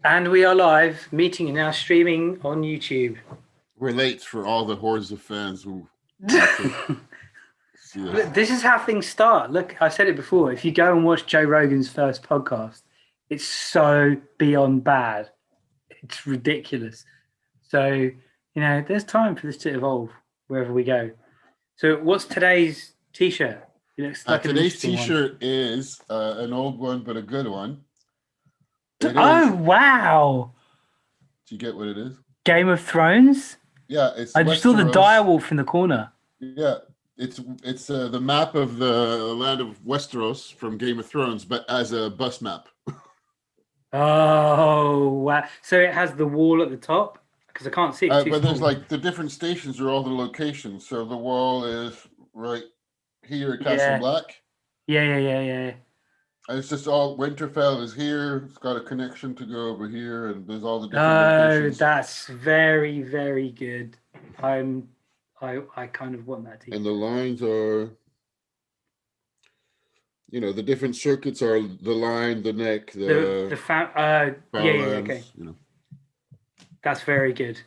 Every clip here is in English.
And we are live, meeting and now streaming on YouTube. We're late for all the hordes of fans who want to see us. This is how things start. Look, I've said it before. If you go and watch Joe Rogan's first podcast, it's so beyond bad. It's ridiculous. So, there's time for this to evolve wherever we go. So what's today's T-shirt? It looks like Today's T-shirt is an old one, but a good one. Wow. Do you get what it is? Game of Thrones? Yeah, it's. I just saw the direwolf in the corner. Yeah, it's the map of the land of Westeros from Game of Thrones, but as a bus map. Oh, wow. So it has the wall at the top? Because I can't see it. But there's like the different stations are all the locations. So the wall is right here at Castle Black. Yeah. And it's just all Winterfell is here. It's got a connection to go over here, and there's all the different locations. Oh, that's very, very good. I kind of want that. And the lines are, the different circuits are the line, the neck, okay. That's very good.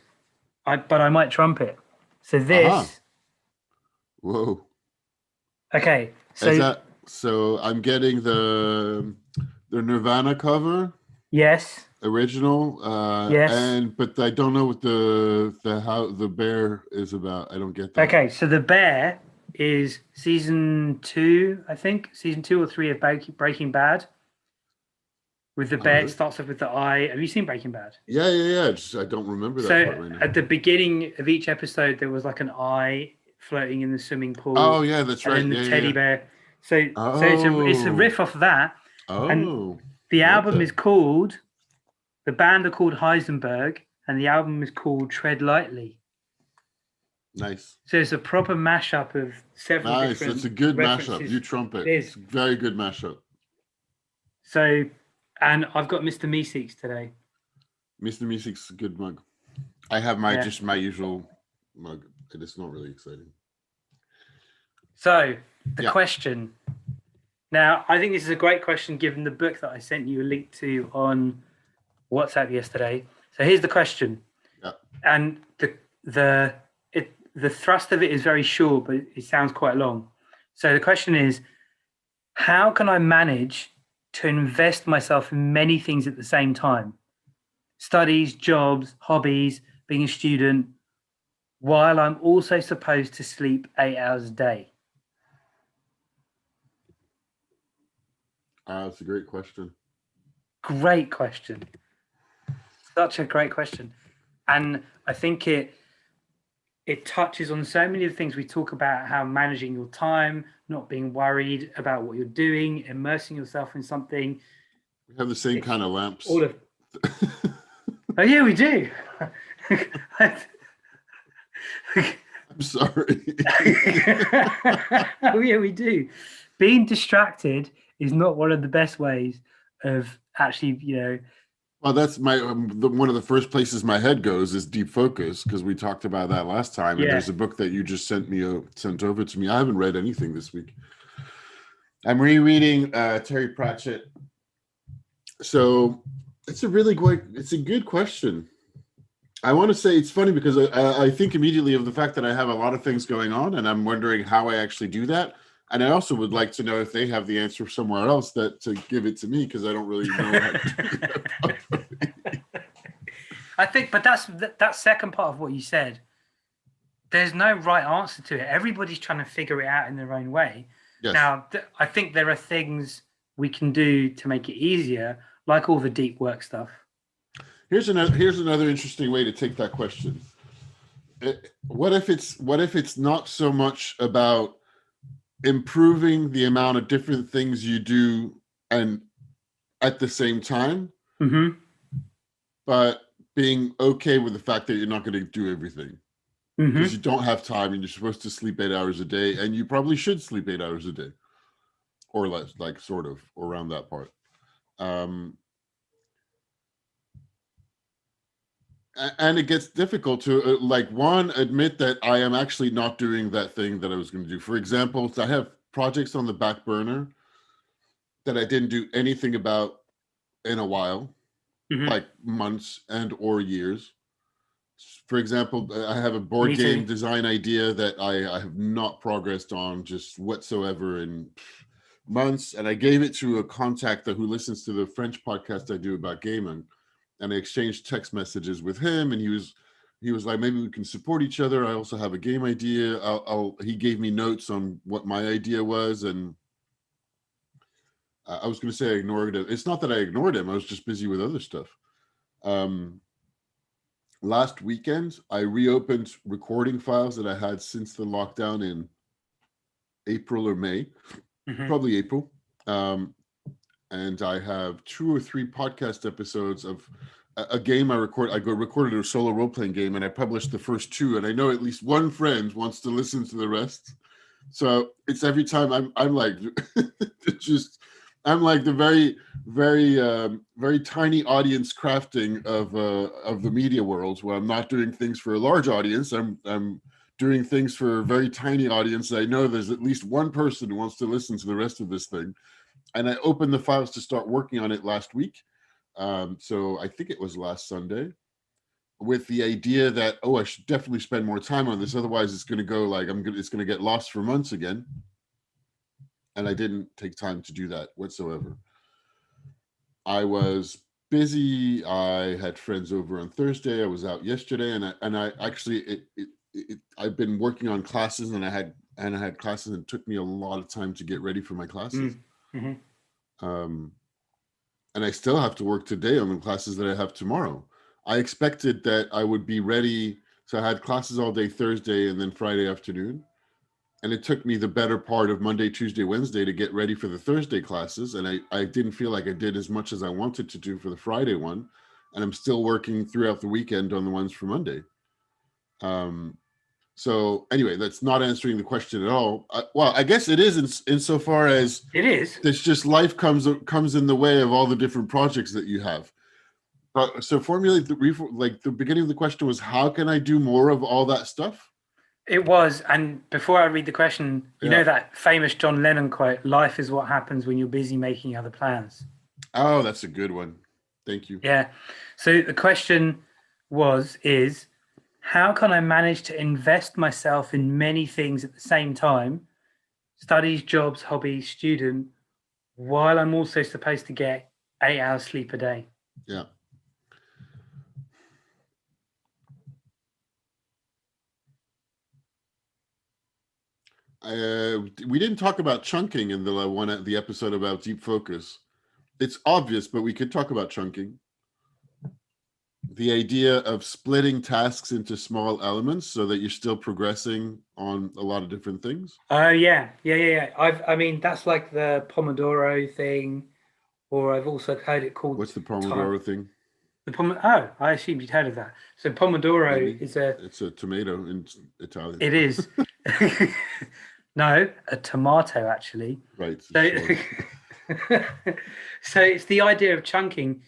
But I might trump it. So this. Whoa. Okay. So I'm getting the Nirvana cover. Yes. Original. Yes. But I don't know what how the bear is about. I don't get that. Okay, so the bear is season 2, I think. Season 2 or 3 of Breaking Bad. With the bear, It starts off with the eye. Have you seen Breaking Bad? Yeah. I don't remember that part right now. At the beginning of each episode, there was like an eye floating in the swimming pool. Oh yeah, that's right. And then the teddy bear. So it's a riff off of that. Oh. And the album is called. The band are called Heisenberg, and the album is called Tread Lightly. Nice. So it's a proper mashup of several different. Nice. It's a good references. mashup. You trumpet. It is. It's a very good mashup. So, and I've got Mr. Meeseeks today. Mr. Meeseeks, a good mug. I have just my usual mug. It's not really exciting. So the question. Now, I think this is a great question given the book that I sent you a link to on WhatsApp yesterday. So here's the question. Yeah. And the thrust of it is very short, but it sounds quite long. So the question is, how can I manage to invest myself in many things at the same time? Studies, jobs, hobbies, being a student, while I'm also supposed to sleep 8 hours a day? That's a great question. Great question. Such a great question. And I think it touches on so many of the things we talk about, how managing your time, not being worried about what you're doing, immersing yourself in something. We have the same kind of lamps. Oh, yeah, we do. I'm sorry. Oh, yeah, we do. Being distracted is not one of the best ways of actually, Well, that's one of the first places my head goes is deep focus, because we talked about that last time. And there's a book that you just sent over to me. I haven't read anything this week. I'm rereading Terry Pratchett. So it's a good question. I want to say it's funny because I think immediately of the fact that I have a lot of things going on, and I'm wondering how I actually do that. And I also would like to know if they have the answer somewhere else to give it to me, because I don't really know how to do that. I think, but that second part of what you said, there's no right answer to it. Everybody's trying to figure it out in their own way. Yes. Now, I think there are things we can do to make it easier, like all the deep work stuff. Here's another interesting way to take that question. What if it's not so much about improving the amount of different things you do and at the same time, but being okay with the fact that you're not going to do everything, because you don't have time and you're supposed to sleep 8 hours a day, and you probably should sleep 8 hours a day or less, like sort of around that part. And it gets difficult to admit that I am actually not doing that thing that I was going to do. For example, I have projects on the back burner that I didn't do anything about in a while. like months and or years. For example, I have a board Me game too. design idea that I have not progressed on just whatsoever in months. And I gave it to a contact who listens to the French podcast I do about gaming. And I exchanged text messages with him, and he was like, maybe we can support each other. I also have a game idea. He gave me notes on what my idea was, and I was going to say I ignored it. It's not that I ignored him. I was just busy with other stuff. Last weekend, I reopened recording files that I had since the lockdown in April or May, probably April. And I have 2 or 3 podcast episodes of a game I recorded a solo role-playing game, and I published the first 2, and I know at least one friend wants to listen to the rest. So it's every time I'm like just I'm like the very very tiny audience crafting of the media world, where I'm not doing things for a large audience. I'm doing things for a very tiny audience. I know there's at least one person who wants to listen to the rest of this thing. And I opened the files to start working on it last week. So I think it was last Sunday, with the idea that, oh, I should definitely spend more time on this. Otherwise it's going to go like it's going to get lost for months again. And I didn't take time to do that whatsoever. I was busy. I had friends over on Thursday. I was out yesterday, and I actually I've been working on classes, and I had classes, and it took me a lot of time to get ready for my classes. And I still have to work today on the classes that I have tomorrow. I expected that I would be ready. So I had classes all day Thursday and then Friday afternoon. And it took me the better part of Monday, Tuesday, Wednesday to get ready for the Thursday classes. And I didn't feel like I did as much as I wanted to do for the Friday one. And I'm still working throughout the weekend on the ones for Monday. So anyway, that's not answering the question at all. Well, I guess it is insofar as it is. It's just life comes in the way of all the different projects that you have. So formulate the beginning of the question was, how can I do more of all that stuff? It was. And before I read the question, you know that famous John Lennon quote, "Life is what happens when you're busy making other plans." Oh, that's a good one. Thank you. Yeah. So the question is, how can I manage to invest myself in many things at the same time, studies, jobs, hobbies, student, while I'm also supposed to get 8 hours sleep a day? Yeah. We didn't talk about chunking in the episode about deep focus. It's obvious, but we could talk about chunking. The idea of splitting tasks into small elements so that you're still progressing on a lot of different things. Oh yeah. I mean, that's like the Pomodoro thing, or I've also heard it called. What's the Pomodoro thing? Oh, I assumed you'd heard of that. So Pomodoro it's a tomato in Italian. It is. No, a tomato actually. Right. So it's the idea of chunking.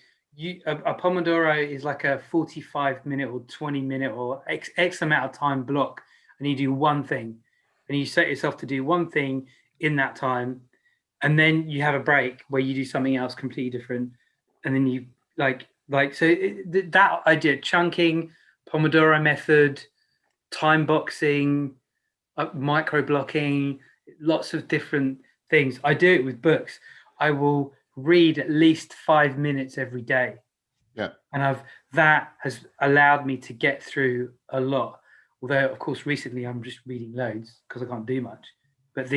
A Pomodoro is like a 45-minute or 20-minute or X amount of time block, and you do one thing, and you set yourself to do one thing in that time, and then you have a break where you do something else completely different, and then you that idea, chunking, Pomodoro method, time boxing, micro blocking, lots of different things. I do it with books. I will read at least 5 minutes every day. Yeah. And that has allowed me to get through a lot. Although, of course, recently I'm just reading loads because I can't do much. But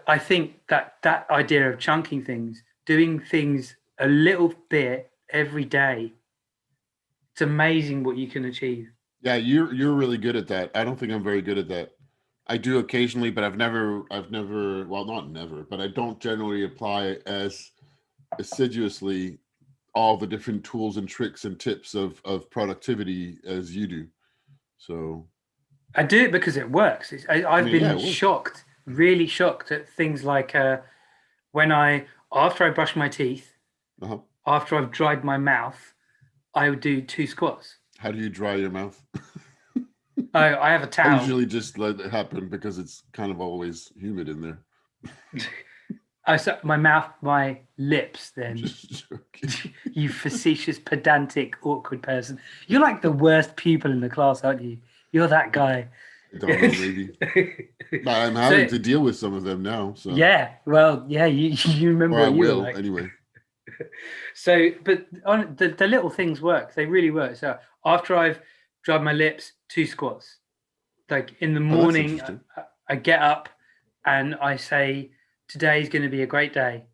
I think that idea of chunking things, doing things a little bit every day, it's amazing what you can achieve. Yeah, you're really good at that. I don't think I'm very good at that. I do occasionally, but I've never, well, not never, but I don't generally apply as assiduously all the different tools and tricks and tips of productivity as you do. So I do it because it works. I've been shocked, really shocked at things like after I brush my teeth, after I've dried my mouth, I would do 2 squats. How do you dry your mouth? Oh, I have a towel. I usually just let it happen because it's kind of always humid in there. So my mouth, my lips, then. Just joking. You facetious, pedantic, awkward person. You're like the worst pupil in the class, aren't you? You're that guy. I don't know, maybe. But I'm having to deal with some of them now. So yeah, well, yeah, you remember or I what you were will like. anyway. So, but on the little things work. They really work. So after I've dried my lips, 2 squats. Like in the Oh, that's morning, interesting. I get up and I say, today's going to be a great day.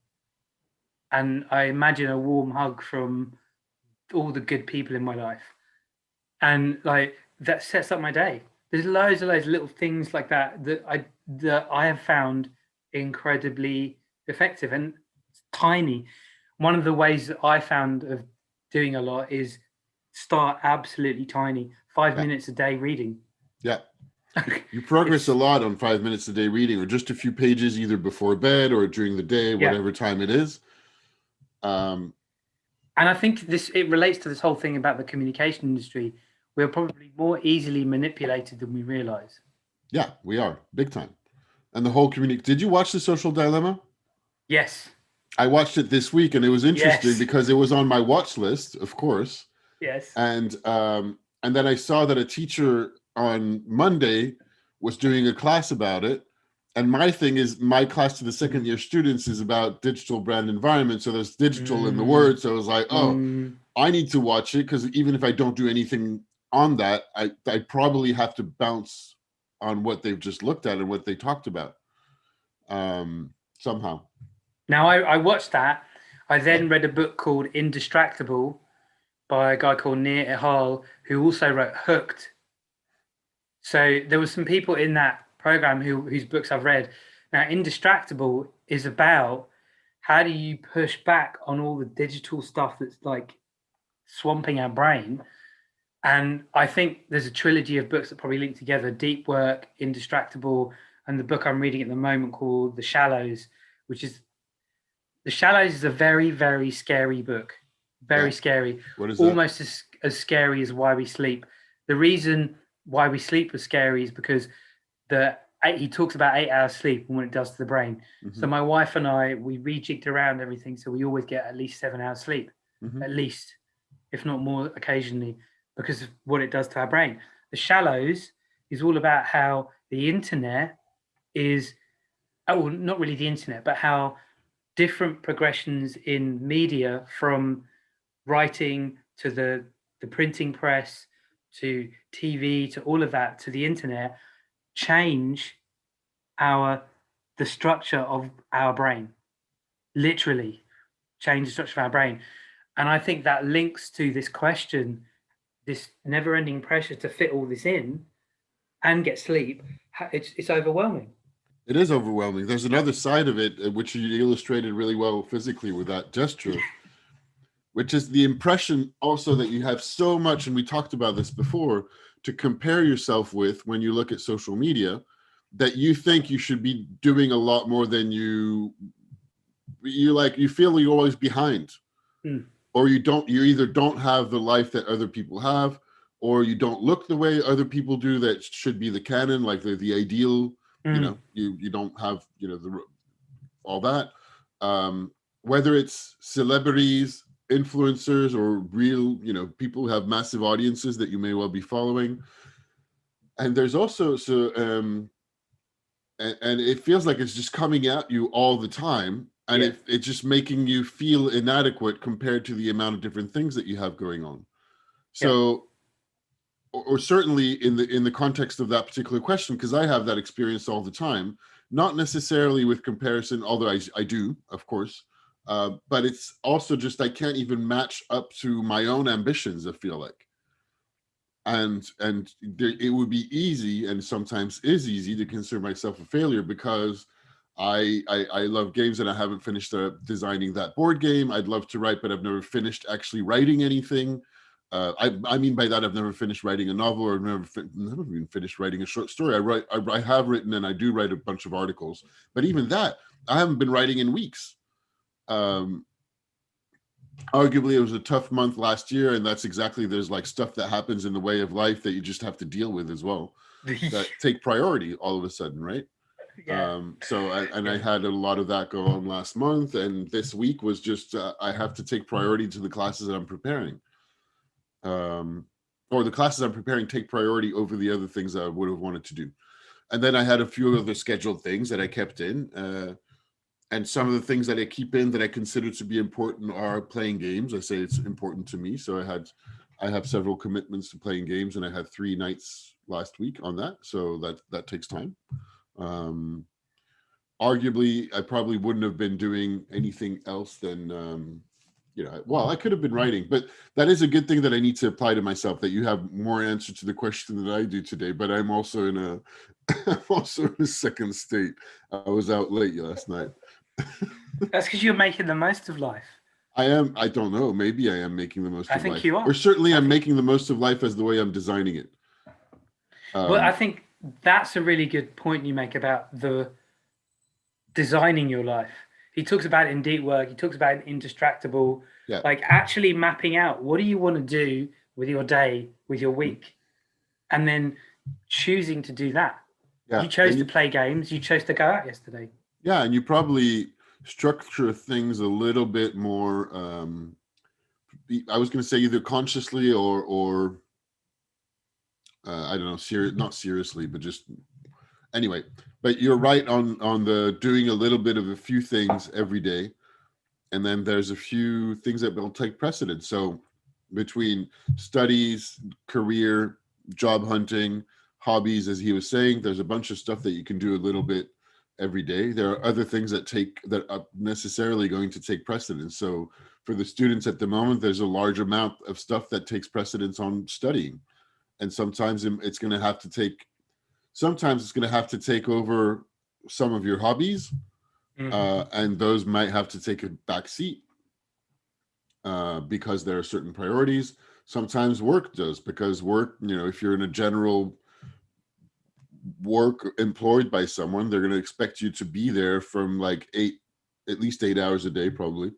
And I imagine a warm hug from all the good people in my life. And like that sets up my day. There's loads of little things like that I have found incredibly effective and tiny. One of the ways that I found of doing a lot is start absolutely tiny, 5 minutes a day reading. Yeah. You progress a lot on 5 minutes a day reading, or just a few pages either before bed or during the day, whatever time it is. And I think it relates to this whole thing about the communication industry. We're probably more easily manipulated than we realize. Yeah, we are big time. And the whole community. Did you watch The Social Dilemma? Yes. I watched it this week, and it was interesting because it was on my watch list, of course. Yes. And then I saw that a teacher on Monday was doing a class about it. And my thing is, my class to the second year students is about digital brand environment. So there's digital in the word. So I was like, I need to watch it, because even if I don't do anything on that, I probably have to bounce on what they've just looked at and what they talked about somehow. Now, I watched that. I then read a book called Indistractable by a guy called Nir Ehal, who also wrote Hooked. So there were some people in that program whose books I've read. Now, Indistractable is about how do you push back on all the digital stuff that's like swamping our brain. And I think there's a trilogy of books that probably link together: Deep Work, Indistractable, and the book I'm reading at the moment called The Shallows, which is The Shallows is a very, very scary book. Very scary. What is almost as scary as Why We Sleep. The reason Why We Sleep was scary is because he talks about 8 hours sleep and what it does to the brain. So my wife and I, we rejigged around everything, so we always get at least 7 hours sleep, at least, if not more occasionally, because of what it does to our brain. The Shallows is all about how the internet is, not really the internet, but how different progressions in media, from writing to the printing press to TV to all of that to the internet, change the structure of our brain. Literally change the structure of our brain. And I think that links to this question, this never-ending pressure to fit all this in and get sleep. It's overwhelming. It is overwhelming. There's another side of it, which you illustrated really well physically with that gesture, which is the impression also that you have so much, and we talked about this before, to compare yourself with when you look at social media, that you think you should be doing a lot more than you feel you're always behind. Or you either don't have the life that other people have, or you don't look the way other people do that should be the canon, like the ideal. You don't have all that. Whether it's celebrities, influencers, or real people who have massive audiences that you may well be following. And there's also and it feels like it's just coming at you all the time, and it's just making you feel inadequate compared to the amount of different things that you have going on. So or certainly in the context of that particular question, because I have that experience all the time, not necessarily with comparison, although I do, of course, but it's also just I can't even match up to my own ambitions, I feel like. And it would be easy, and sometimes is easy, to consider myself a failure because I love games and I haven't finished designing that board game. I'd love to write, but I've never finished actually writing anything. I mean by that, I've never finished writing a novel, or never even finished writing a short story. I have written, and I do write a bunch of articles, but even that, I haven't been writing in weeks. Arguably, it was a tough month last year, and that's exactly, there's like stuff that happens in the way of life that you just have to deal with as well, that take priority all of a sudden, right? Yeah. I had a lot of that go on last month, and this week was just I have to take priority to the classes that I'm preparing, or the classes I'm preparing take priority over the other things I would have wanted to do. And then I had a few other scheduled things that I kept in, and some of the things that I keep in that I consider to be important are playing games. I say it's important to me, so I have several commitments to playing games, and I had 3 nights last week on that, so that takes time. Arguably, I probably wouldn't have been doing anything else than well, I could have been writing, but that is a good thing that I need to apply to myself, that you have more answer to the question than I do today. But I'm also in a I'm also in a second state. I was out late last night. That's because you're making the most of life. I am. I don't know. Maybe I am making the most I of think life, you are. or certainly I'm making the most of life as the way I'm designing it. Well, I think that's a really good point you make about the designing your life. He talks about it in Deep Work. He talks about it in Indistractable. Yeah. Like actually mapping out what do you want to do with your day, with your week, and then choosing to do that. Yeah. You chose to play games. You chose to go out yesterday. Yeah, and you probably structure things a little bit more. I was going to say either consciously or I don't know, not seriously, but just anyway. But you're right on the doing a little bit of a few things every day, and then there's a few things that will take precedence. So between studies, career, job hunting, hobbies, as he was saying, there's a bunch of stuff that you can do a little bit every day. There are other things that are necessarily going to take precedence. So for the students at the moment, there's a large amount of stuff that takes precedence on studying, and sometimes it's going to have to take over some of your hobbies, and those might have to take a back seat because there are certain priorities. Sometimes work does, because work, if you're in a general work employed by someone, they're going to expect you to be there from like at least 8 hours a day, probably,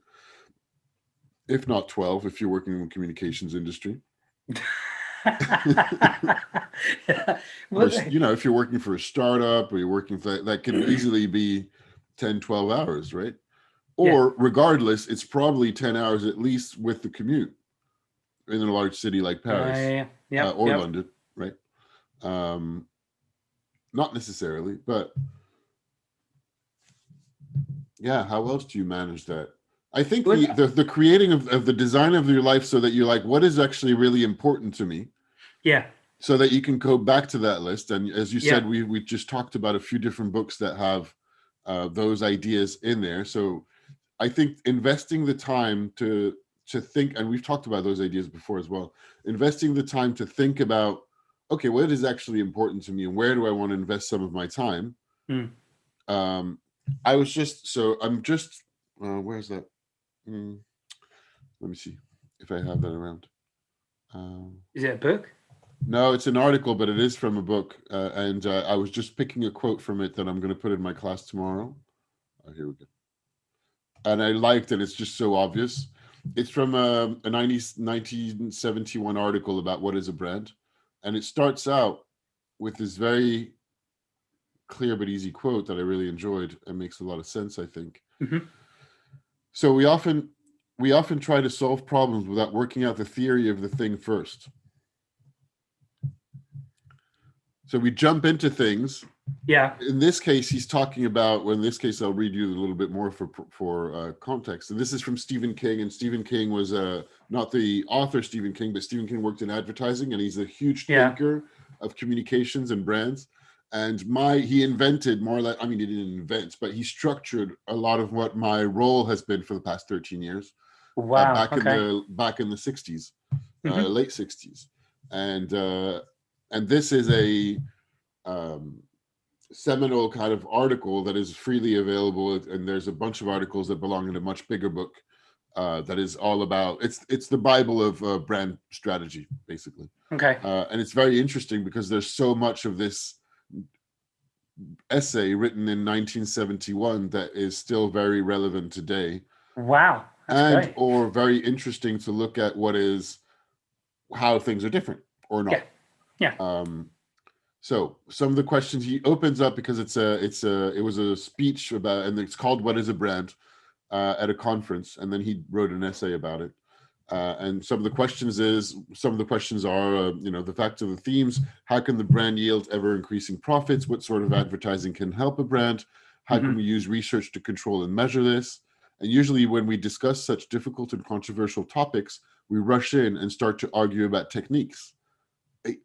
if not 12, if you're working in the communications industry. Yeah. Or, if you're working for a startup, or you're working for that can easily be 10, 12 hours, right? Or regardless, it's probably 10 hours at least with the commute in a large city like Paris or London, right? Not necessarily, but yeah, how else do you manage that? I think the creating of the design of your life so that you're like, what is actually really important to me? Yeah. So that you can go back to that list. And as you said, we just talked about a few different books that have those ideas in there. So I think investing the time to think, and we've talked about those ideas before as well, investing the time to think about, okay, what is actually important to me and where do I want to invest some of my time? I'm just, where's that? Let me see if I have that around. Is it a book? No, it's an article, but it is from a book. And I was just picking a quote from it that I'm going to put in my class tomorrow. Here we go. And I liked it. It's just so obvious. It's from a 1971 article about what is a brand. And it starts out with this very clear but easy quote that I really enjoyed and makes a lot of sense, I think. So we often try to solve problems without working out the theory of the thing first. So we jump into things. Yeah. In this case, he's talking about, well, in this case, I'll read you a little bit more for context. And this is from Stephen King. And Stephen King was not the author Stephen King, but Stephen King worked in advertising, and he's a huge thinker of communications and brands. And he invented more or less, I mean, he didn't invent, but he structured a lot of what my role has been for the past 13 years. Wow. Back in the 60s, late 60s. And this is a seminal kind of article that is freely available, and there's a bunch of articles that belong in a much bigger book that is all about, it's the Bible of brand strategy, basically. Okay. And it's very interesting because there's so much of this essay written in 1971 that is still very relevant today. Wow. That's great. Or very interesting to look at how things are different or not. Yeah. So some of the questions he opens up, because it was a speech about, and it's called "What is a Brand?" At a conference, and then he wrote an essay about it. And some of the questions are, the facts of the themes. How can the brand yield ever increasing profits? What sort of advertising can help a brand? How can we use research to control and measure this? And usually when we discuss such difficult and controversial topics, we rush in and start to argue about techniques,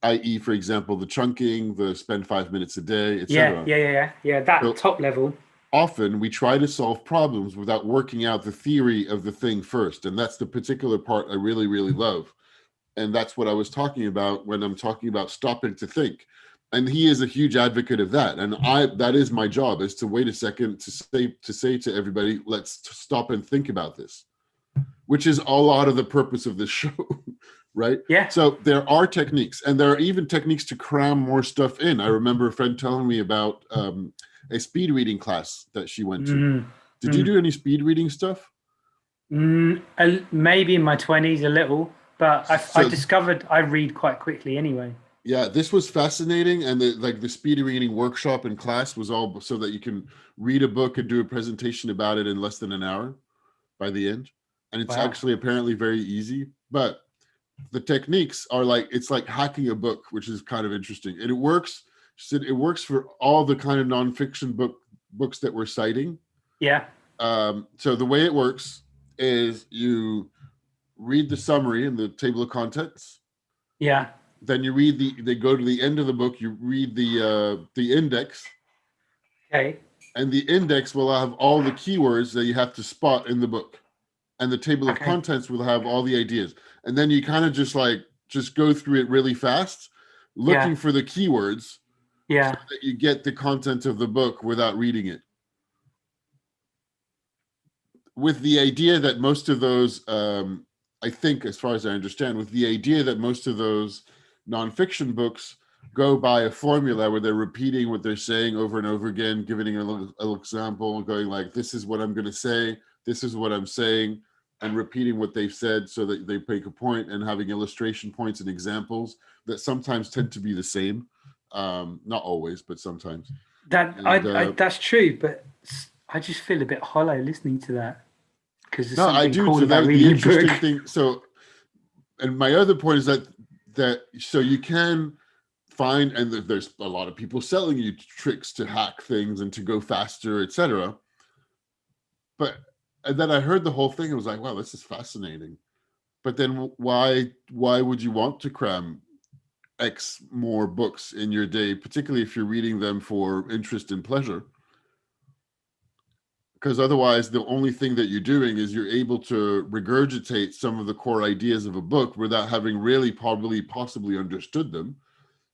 i.e., for example, the chunking, the spend 5 minutes a day, etc. That So top level. often we try to solve problems without working out the theory of the thing first. And that's the particular part I really, really love. And that's what I was talking about when I'm talking about stopping to think. And he is a huge advocate of that. And that is my job, is to wait a second to say to everybody, let's stop and think about this, which is a lot of the purpose of this show, right? Yeah. So there are techniques, and there are even techniques to cram more stuff in. I remember a friend telling me about a speed reading class that she went to. Did you do any speed reading stuff? Maybe in my 20s a little, but I discovered I read quite quickly anyway. Yeah, this was fascinating. And the speed reading workshop and class was all so that you can read a book and do a presentation about it in less than an hour by the end. And it's actually apparently very easy. But the techniques are it's like hacking a book, which is kind of interesting. And it works for all the kind of nonfiction books that we're citing. Yeah. So the way it works is you read the summary and the table of contents. Yeah. Then you read they go to the end of the book, you read the index. Okay. And the index will have all the keywords that you have to spot in the book. And the table of contents will have all the ideas. And then you kind of just go through it really fast, looking for the keywords, so that you get the content of the book without reading it. With the idea that most of those, I think, as far as I understand, with the idea that most of those nonfiction books go by a formula where they're repeating what they're saying over and over again, giving a little example, going like, this is what I'm going to say, this is what I'm saying, and repeating what they've said so that they make a point, and having illustration points and examples that sometimes tend to be the same. Not always, but sometimes. That's true, but I just feel a bit hollow listening to that, because there's something do. cool So about the reading interesting book. thing. So, and my other point is that so you can find, and there's a lot of people selling you tricks to hack things and to go faster, etc. And then I heard the whole thing and was like, wow, this is fascinating. But then why would you want to cram X more books in your day, particularly if you're reading them for interest and pleasure? Because otherwise, the only thing that you're doing is you're able to regurgitate some of the core ideas of a book without having really possibly understood them.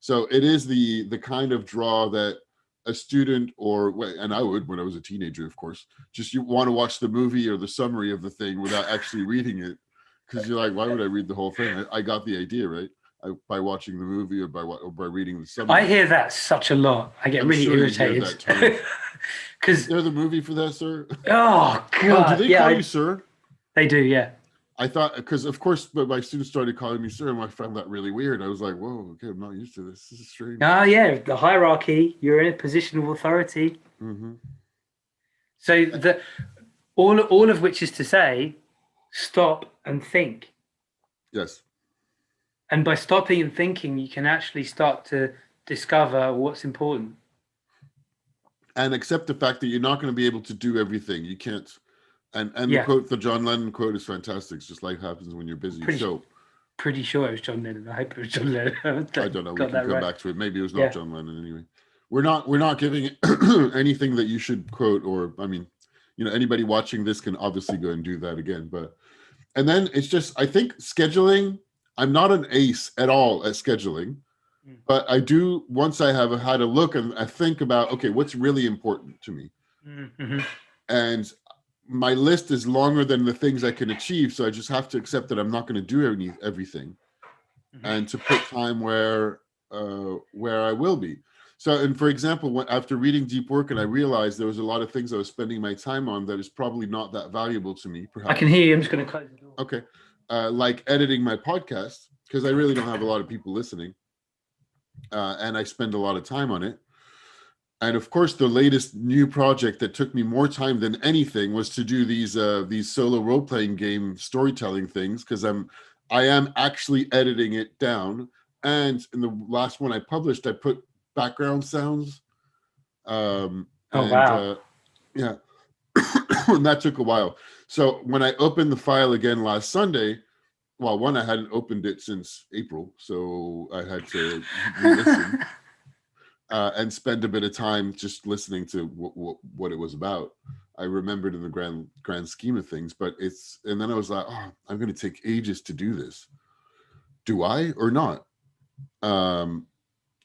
So it is the kind of draw that a student, and I would when I was a teenager, of course, just you want to watch the movie or the summary of the thing without actually reading it, because you're like, why would I read the whole thing? I got the idea, right? By watching the movie or by reading the summary. I hear that such a lot. I get really irritated. Because they're the movie for that, sir. Oh God! Do they call you sir? They do, yeah. I thought, because of course, but my students started calling me sir, and I found that really weird. I was like, whoa, okay, I'm not used to this. This is strange. Yeah, the hierarchy. You're in a position of authority. Mm-hmm. So all of which is to say, stop and think. Yes. And by stopping and thinking, you can actually start to discover what's important. And accept the fact that you're not going to be able to do everything. You can't. And the John Lennon quote is fantastic. It's just life happens when you're busy. Pretty sure it was John Lennon. I hope it was John Lennon. I don't know. We can come back to it. Maybe it was not John Lennon anyway. We're not giving anything that you should quote, or I mean, anybody watching this can obviously go and do that again. And then it's just, I think scheduling. I'm not an ace at all at scheduling, but I do, once I have had a look and I think about, okay, what's really important to me, and my list is longer than the things I can achieve. So I just have to accept that I'm not going to do everything, and to put time where I will be. So, and for example, after reading Deep Work, and I realized there was a lot of things I was spending my time on that is probably not that valuable to me. Perhaps. I can hear you. I'm just going to close the door. Okay. Like editing my podcast, because I really don't have a lot of people listening. and I spend a lot of time on it. And of course, the latest new project that took me more time than anything was to do these solo role-playing game storytelling things, because I am actually editing it down. And in the last one I published, I put background sounds. Oh, wow. Yeah, and that took a while. So when I opened the file again last Sunday, well, one, I hadn't opened it since April, so I had to re-listen. And spend a bit of time just listening to what it was about. I remembered in the grand scheme of things, and then I was like, oh, I'm going to take ages to do this. Do I or not? And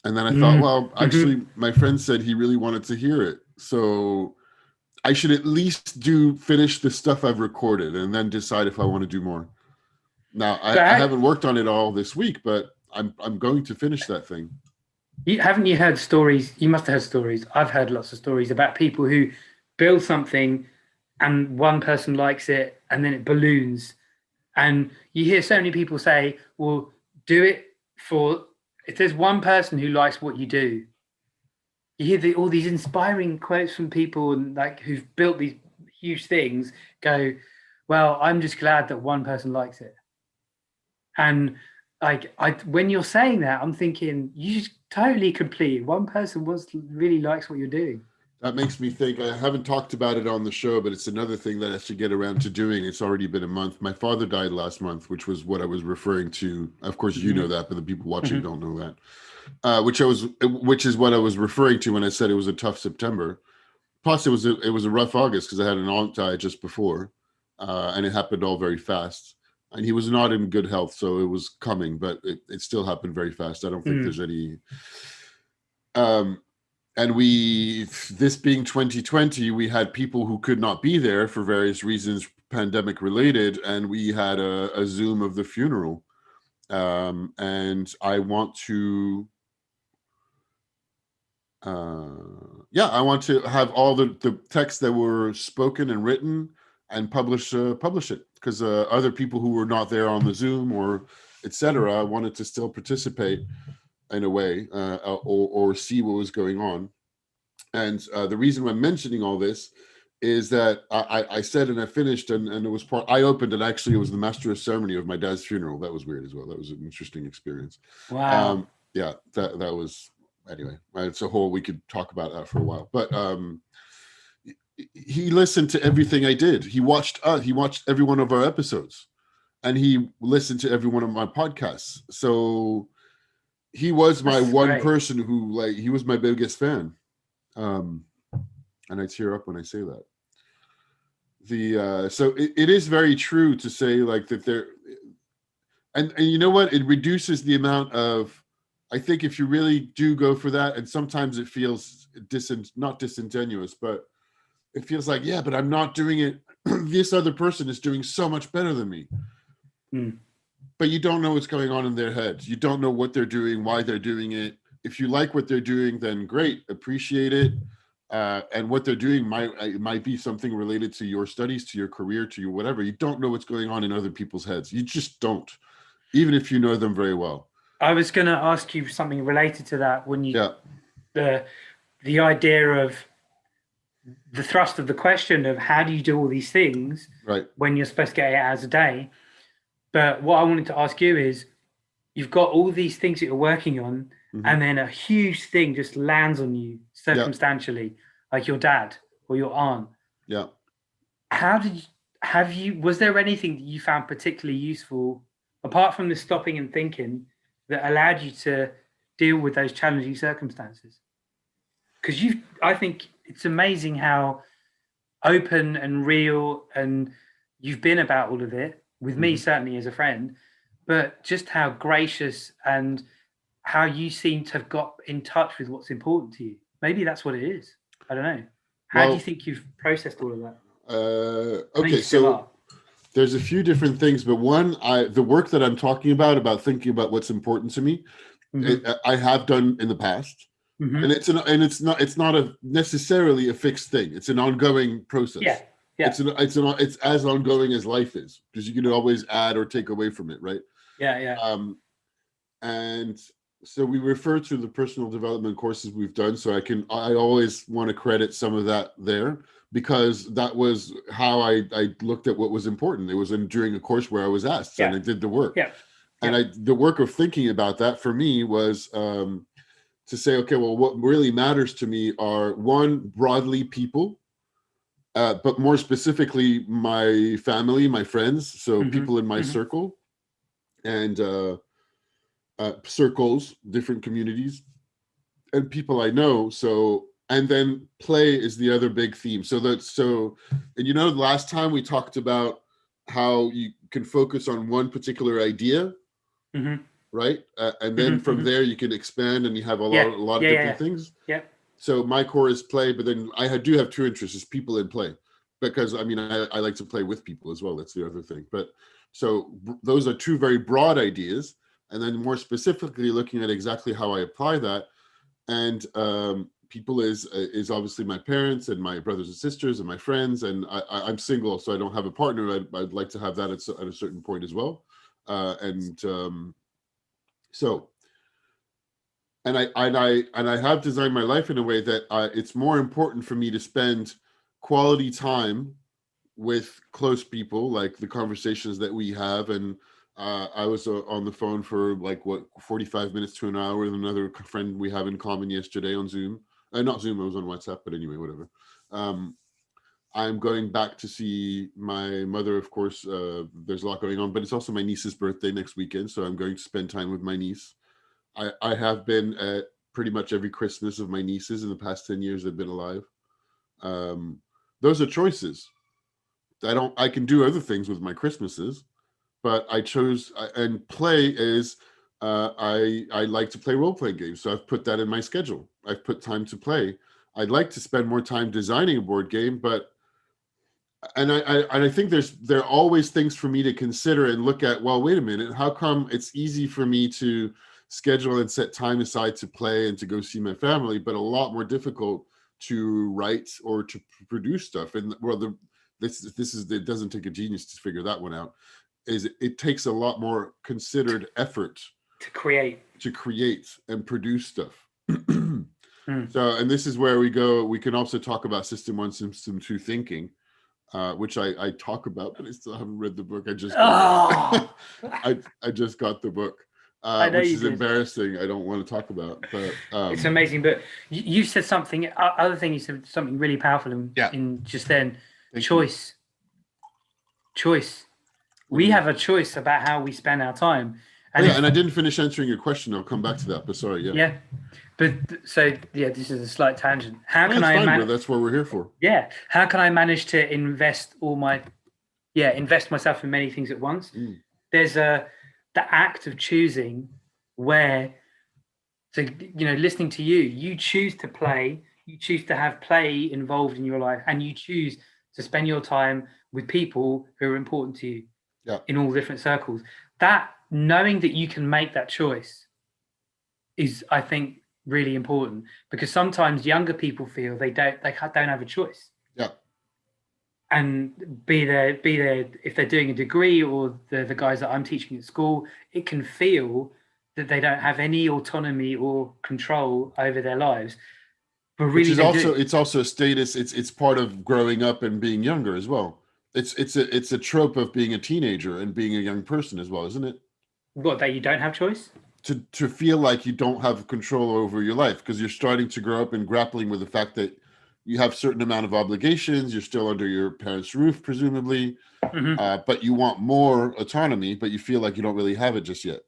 then I thought, well, actually, my friend said he really wanted to hear it, so I should at least finish the stuff I've recorded and then decide if I want to do more. Now, I haven't worked on it all this week, but I'm going to finish that thing. Haven't you heard stories? You must have heard stories. I've heard lots of stories about people who build something and one person likes it and then it balloons. And you hear so many people say, well, do it if there's one person who likes what you do. You hear all these inspiring quotes from people and like who've built these huge things go, well, I'm just glad that one person likes it. And like when you're saying that, I'm thinking you just totally complete. One person really likes what you're doing. That makes me think, I haven't talked about it on the show, but it's another thing that I should get around to doing. It's already been a month. My father died last month, which was what I was referring to. Of course, you know that, but the people watching don't know that. Which is what I was referring to when I said it was a tough September. Plus, it was a rough August because I had an aunt die just before, and it happened all very fast. And he was not in good health, so it was coming, but it still happened very fast. I don't think there's any. And this being 2020, we had people who could not be there for various reasons, pandemic related, and we had a Zoom of the funeral. And I want to, I want to have all the texts that were spoken and written and publish it, because other people who were not there on the Zoom or etc. wanted to still participate in a way, or see what was going on. And the reason I'm mentioning all this is that I said, and I finished, and it was I opened, and actually it was the master of ceremony of my dad's funeral. That was weird as well. That was an interesting experience. Wow. Yeah, that was, anyway, it's a whole, we could talk about that for a while, but he listened to everything I did. He watched every one of our episodes, and he listened to every one of my podcasts. So he was my one person who, like, he was my biggest fan. And I tear up when I say that. So it is very true to say, like, that there, and you know what, it reduces the amount of, I think if you really do go for that, and sometimes it feels not disingenuous, but it feels like, yeah, but I'm not doing it. This other person is doing so much better than me. But you don't know what's going on in their heads. You don't know what they're doing, why they're doing it. If you like what they're doing, then great, appreciate it. And what they're doing might be something related to your studies, to your career, to your whatever. You don't know what's going on in other people's heads. You just don't, even if you know them very well. I was going to ask you something related to that when you, the idea of the thrust of the question of how do you do all these things when you're supposed to get 8 hours a day. But what I wanted to ask you is, you've got all these things that you're working on, and then a huge thing just lands on you circumstantially, like your dad or your aunt. Yeah. Was there anything that you found particularly useful, apart from the stopping and thinking, that allowed you to deal with those challenging circumstances? Because I think it's amazing how open and real and you've been about all of it, with me certainly as a friend, but just how gracious and how you seem to have got in touch with what's important to you. Maybe that's what it is. I don't know. How do you think you've processed all of that? Okay, so there's a few different things, but one, the work that I'm talking about thinking about what's important to me, I have done in the past. And it's not necessarily a fixed thing. It's an ongoing process. Yeah. It's as ongoing as life is, because you can always add or take away from it, right? Yeah. And So we refer to the personal development courses we've done. So I always want to credit some of that there, because that was how I looked at what was important. It was during a course where I was asked, and I did the work. Yeah. And the work of thinking about that for me was to say, okay, well, what really matters to me are, one, broadly people, but more specifically my family, my friends, so people in my circle, and circles, different communities, and people I know. So, and then play is the other big theme. And last time we talked about how you can focus on one particular idea, right? And then from there you can expand, and you have a lot of different things. Yeah. So my core is play, but then I do have two interests: is people and play, because I like to play with people as well. That's the other thing. But so those are two very broad ideas. And then more specifically looking at exactly how I apply that. And people is obviously my parents and my brothers and sisters and my friends. And I'm single, so I don't have a partner. I'd like to have that at a certain point as well. And I have designed my life in a way that it's more important for me to spend quality time with close people, like the conversations that we have. And I was on the phone for 45 minutes to an hour with another friend we have in common yesterday on Zoom. Not Zoom, I was on WhatsApp, but anyway, whatever. I'm going back to see my mother, of course. There's a lot going on, but it's also my niece's birthday next weekend, so I'm going to spend time with my niece. I have been at pretty much every Christmas of my nieces in the past 10 years they've been alive. Those are choices. I can do other things with my Christmases, but I chose, and play is, I like to play role-playing games. So I've put that in my schedule. I've put time to play. I'd like to spend more time designing a board game, and I think there are always things for me to consider and look at. Well, wait a minute, how come it's easy for me to schedule and set time aside to play and to go see my family, but a lot more difficult to write or to produce stuff? And it doesn't take a genius to figure that one out. It takes a lot more considered effort to create and produce stuff. So, and this is where we can also talk about System 1, System 2 thinking, which I talk about, but I still haven't read the book. I just I just got the book, which is embarrassing. I don't want to talk about, but it's amazing. But you said something. Other thing, you said something really powerful in just then. Choice. We have a choice about how we spend our time. And and I didn't finish answering your question. I'll come back to that. But sorry, yeah. But this is a slight tangent. How can that's what we're here for. Yeah. How can I manage to invest myself in many things at once? There's the act of choosing where, listening to you choose to play, you choose to have play involved in your life, and you choose to spend your time with people who are important to you in all different circles. That knowing that you can make that choice is, I think, really important, because sometimes younger people feel they don't have a choice. And be there if they're doing a degree, or the guys that I'm teaching at school, it can feel that they don't have any autonomy or control over their lives. But really, it's also a status. It's part of growing up and being younger as well. It's a trope of being a teenager and being a young person as well, isn't it? What, that you don't have choice? To feel like you don't have control over your life, because you're starting to grow up and grappling with the fact that you have a certain amount of obligations. You're still under your parents' roof, presumably, but you want more autonomy, but you feel like you don't really have it just yet.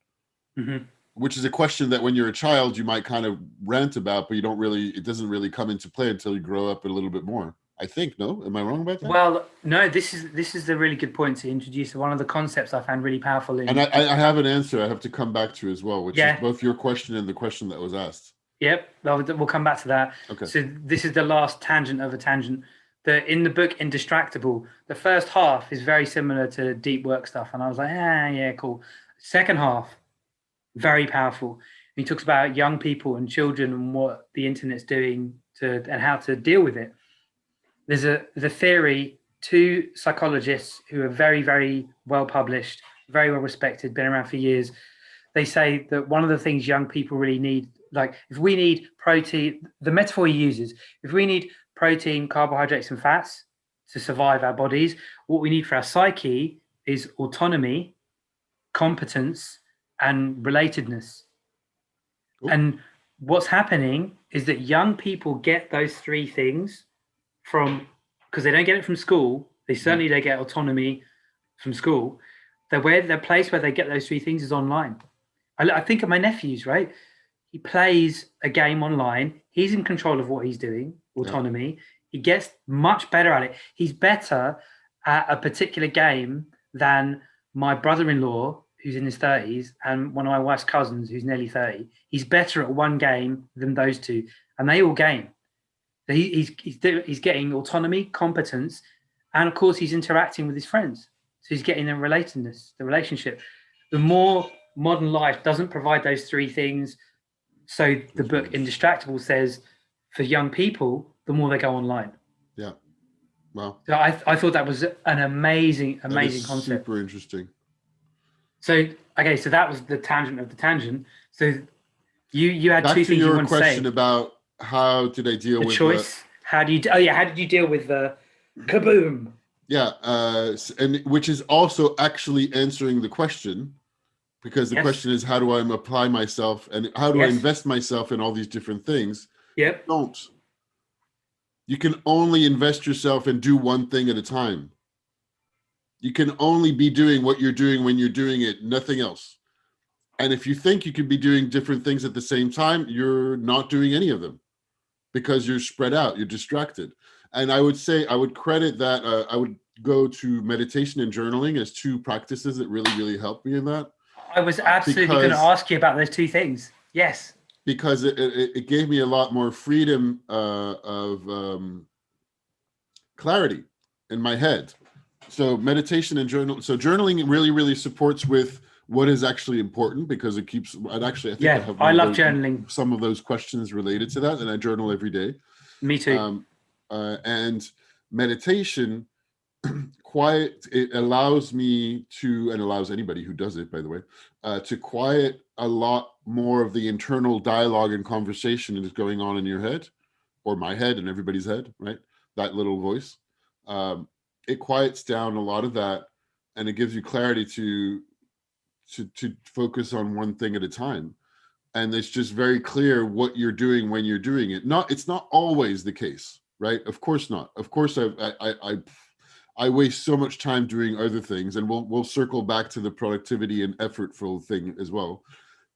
Which is a question that when you're a child, you might kind of rant about, but it doesn't really come into play until you grow up a little bit more. I think, no? Am I wrong about that? Well, no, this is a really good point to introduce. One of the concepts I found really powerful. And I have an answer I have to come back to as well, which is both your question and the question that was asked. Yep, we'll come back to that. Okay. So this is the last tangent of a tangent. In the book Indistractable, the first half is very similar to deep work stuff. And I was like, yeah, cool. Second half, very powerful. And he talks about young people and children and what the internet's doing and how to deal with it. There's the theory, two psychologists who are very, very well published, very well respected, been around for years. they say that one of the things young people really need, like if we need protein, the metaphor he uses, if we need protein, carbohydrates, and fats to survive our bodies, what we need for our psyche is autonomy, competence, and relatedness. Ooh. And what's happening is that young people get those three things from, because they don't get it from school. They certainly don't get autonomy from school. The place where they get those three things is online. I think of my nephews, right? He plays a game online. He's in control of what he's doing, autonomy. Yeah. He gets much better at it. He's better at a particular game than my brother-in-law, who's in his 30s, and one of my wife's cousins, who's nearly 30. He's better at one game than those two, and they all game. He's getting autonomy, competence, and of course, he's interacting with his friends. So he's getting the relatedness, the relationship. The more modern life doesn't provide those three things, so the book Indistractable says for young people, the more they go online. Yeah. Wow. So I thought that was an amazing concept. Super interesting. So, okay, so that was the tangent of the tangent. So you had two things you wanted to say. Back to your question about how did I deal with the choice? How did you deal with the kaboom? Yeah, and which is also actually answering the question, because the question is, how do I apply myself and how do I invest myself in all these different things? Yep. Don't. You can only invest yourself and do one thing at a time. You can only be doing what you're doing when you're doing it, nothing else. And if you think you could be doing different things at the same time, you're not doing any of them because you're spread out, you're distracted. And I would say, I would credit that, I would go to meditation and journaling as two practices that really, really helped me in that. I was absolutely going to ask you about those two things. Yes. Because it gave me a lot more freedom of clarity in my head. So meditation and journaling really, really supports with what is actually important, because it keeps, I love journaling. Some of those questions related to that, and I journal every day. Me too. And meditation, it allows me to, and allows anybody who does it, by the way, to quiet a lot more of the internal dialogue and conversation that is going on in your head, or my head and everybody's head, right? That little voice. It quiets down a lot of that, and it gives you clarity to focus on one thing at a time. And it's just very clear what you're doing when you're doing it. It's not always the case, right? Of course not. Of course, I waste so much time doing other things, and we'll circle back to the productivity and effortful thing as well.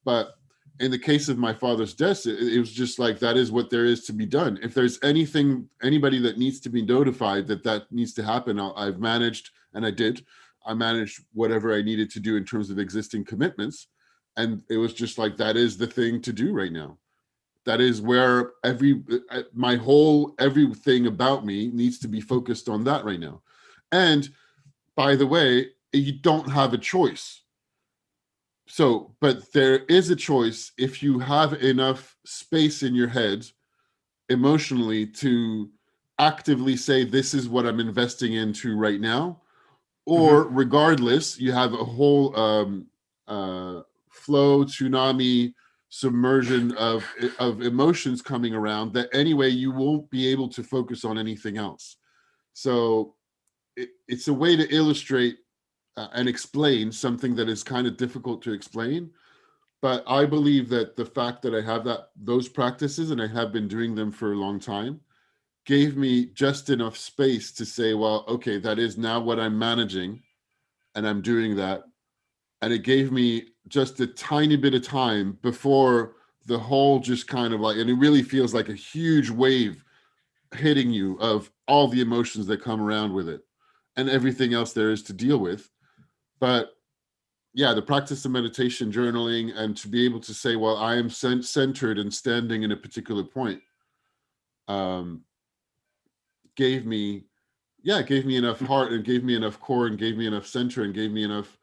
But in the case of my father's death, it was just like, that is what there is to be done. If there's anybody that needs to be notified that needs to happen, I've managed, and I managed whatever I needed to do in terms of existing commitments. And it was just like, that is the thing to do right now. That is where everything about me needs to be focused on that right now. And by the way, you don't have a choice. So, but there is a choice if you have enough space in your head emotionally to actively say, this is what I'm investing into right now. Or regardless, you have a whole flow, tsunami, submersion of emotions coming around that anyway, you won't be able to focus on anything else. So it's a way to illustrate and explain something that is kind of difficult to explain. But I believe that the fact that I have those practices, and I have been doing them for a long time, gave me just enough space to say, well, okay, that is now what I'm managing, and I'm doing that. And it gave me just a tiny bit of time before the whole just kind of like, and it really feels like a huge wave hitting you of all the emotions that come around with it and everything else there is to deal with. But yeah, the practice of meditation, journaling, and to be able to say, well, I am centered and standing in a particular point, gave me enough heart, and gave me enough core, and gave me enough center, and gave me enough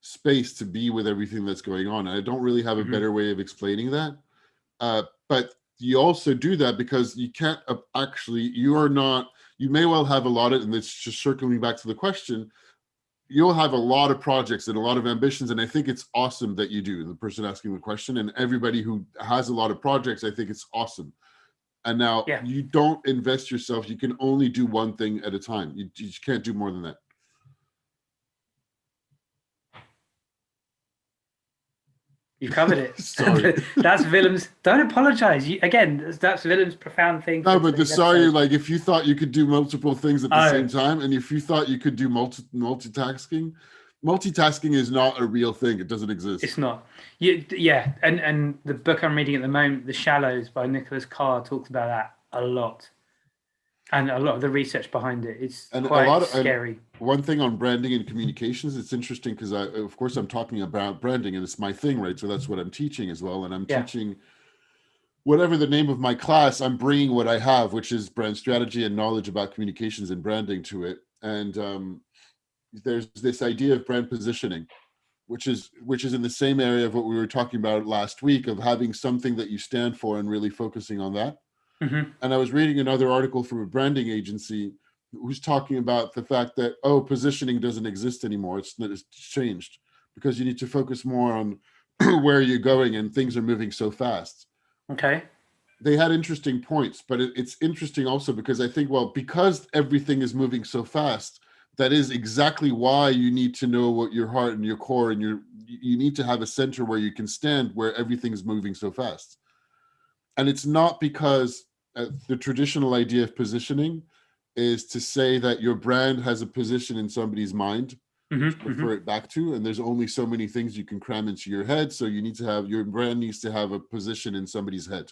space to be with everything that's going on. And I don't really have a better way of explaining that. But you also do that because you can't you may well have a lot of, and it's just circling back to the question, you'll have a lot of projects and a lot of ambitions. And I think it's awesome that you do, the person asking the question, and everybody who has a lot of projects, I think it's awesome. And now you don't invest yourself. You can only do one thing at a time. You can't do more than that. You covered it. Sorry. That's Willem's. Don't apologize. That's Willem's profound thing. No, but like if you thought you could do multiple things at the same time, and if you thought you could do multitasking is not a real thing. It doesn't exist. It's not. And the book I'm reading at the moment, The Shallows by Nicholas Carr, talks about that a lot. And a lot of the research behind it. It's quite scary. One thing on branding and communications, it's interesting because of course I'm talking about branding and it's my thing, right? So that's what I'm teaching as well. And I'm teaching whatever the name of my class, I'm bringing what I have, which is brand strategy and knowledge about communications and branding to it. And there's this idea of brand positioning, which is in the same area of what we were talking about last week, of having something that you stand for and really focusing on that. Mm-hmm. And I was reading another article from a branding agency who's talking about the fact that, positioning doesn't exist anymore. It's changed because you need to focus more on where you're going, and things are moving so fast. Okay. They had interesting points, but it's interesting also because I think, because everything is moving so fast, that is exactly why you need to know what your heart and your core and you need to have a center where you can stand, where everything's moving so fast. And it's not because the traditional idea of positioning is to say that your brand has a position in somebody's mind to refer it back to, and there's only so many things you can cram into your head. So you need to have, your brand needs to have a position in somebody's head.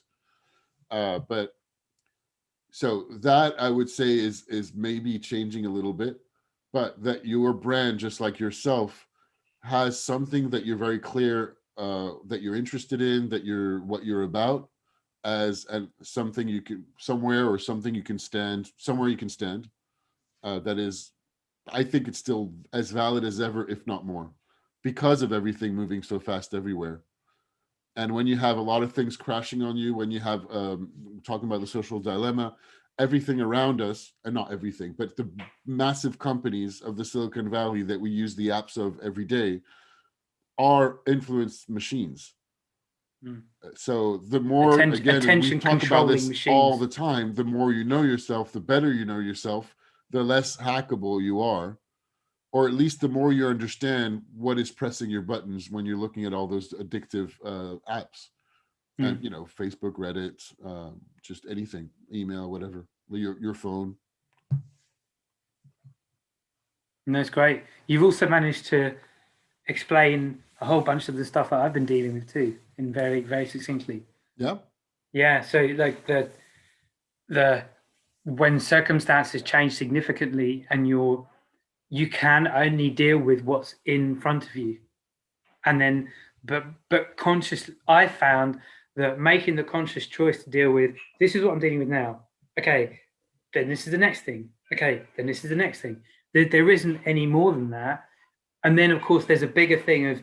But so that I would say is maybe changing a little bit, but that your brand, just like yourself, has something that you're very clear that you're interested in, that what you're about, as something you can something you can stand somewhere you can stand. That is, I think it's still as valid as ever, if not more, because of everything moving so fast everywhere. And when you have a lot of things crashing on you, when you have talking about the social dilemma, everything around us, and not everything, but the massive companies of the Silicon Valley that we use the apps of every day are influence machines. So the more, again, and we talk about this machines all the time, the more you know yourself, the better you know yourself, the less hackable you are, or at least the more you understand what is pressing your buttons when you're looking at all those addictive apps. And, Facebook, Reddit, just anything, email, whatever, your phone. And that's great. You've also managed to explain a whole bunch of the stuff that I've been dealing with too, in very, very succinctly. Yeah. So like the when circumstances change significantly and you can only deal with what's in front of you, and then but consciously, I found that making the conscious choice to deal with, this is what I'm dealing with now. Okay, then this is the next thing. Okay, then this is the next thing. There isn't any more than that. And then, of course, there's a bigger thing of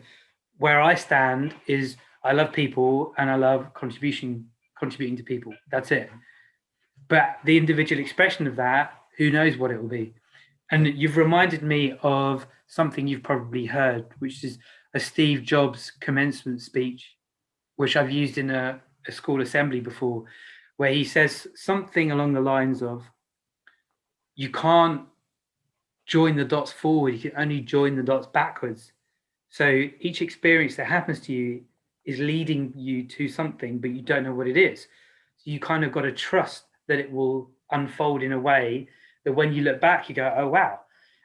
where I stand is I love people and I love contributing to people. That's it. But the individual expression of that, who knows what it will be. And you've reminded me of something you've probably heard, which is a Steve Jobs commencement speech, which I've used in a school assembly before, where he says something along the lines of, you can't join the dots forward, you can only join the dots backwards. So each experience that happens to you is leading you to something, but you don't know what it is. So you kind of got to trust that it will unfold in a way that when you look back, you go, oh, wow.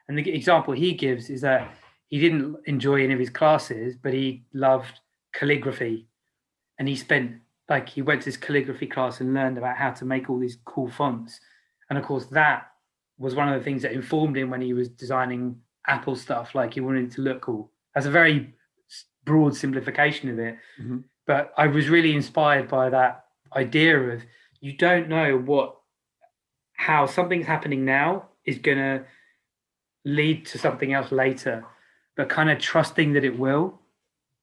And the example he gives is that he didn't enjoy any of his classes, but he loved calligraphy. And he went to this calligraphy class and learned about how to make all these cool fonts. And of course, that was one of the things that informed him when he was designing Apple stuff. Like, he wanted it to look cool. That's a very broad simplification of it. Mm-hmm. But I was really inspired by that idea of, you don't know how something's happening now is going to lead to something else later, but kind of trusting that it will.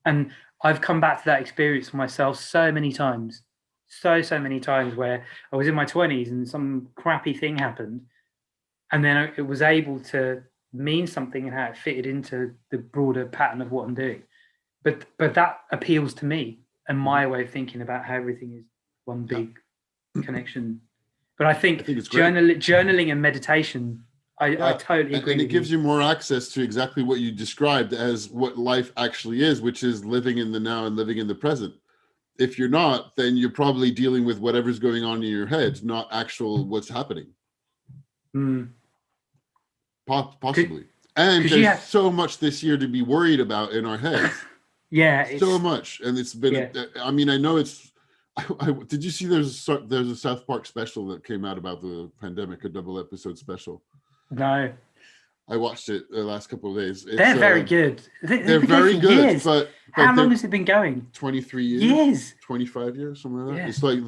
And I've come back to that experience for myself so many times, so many times, where I was in my 20s and some crappy thing happened. And then it was able to mean something and how it fitted into the broader pattern of what I'm doing. But that appeals to me and my way of thinking about how everything is one big connection. But I think it's great. journaling and meditation, I totally agree. And it gives you more access to exactly what you described as what life actually is, which is living in the now and living in the present. If you're not, then you're probably dealing with whatever's going on in your head, not actual what's happening. Possibly. And there's so much this year to be worried about in our heads. So much. And it's been, I mean, I know it's, did you see there's a South Park special that came out about the pandemic, a double episode special? No. I watched it the last couple of days. They're very good. They're very good. Years. But how long has it been going? 23 years. 25 years, something like that. It's like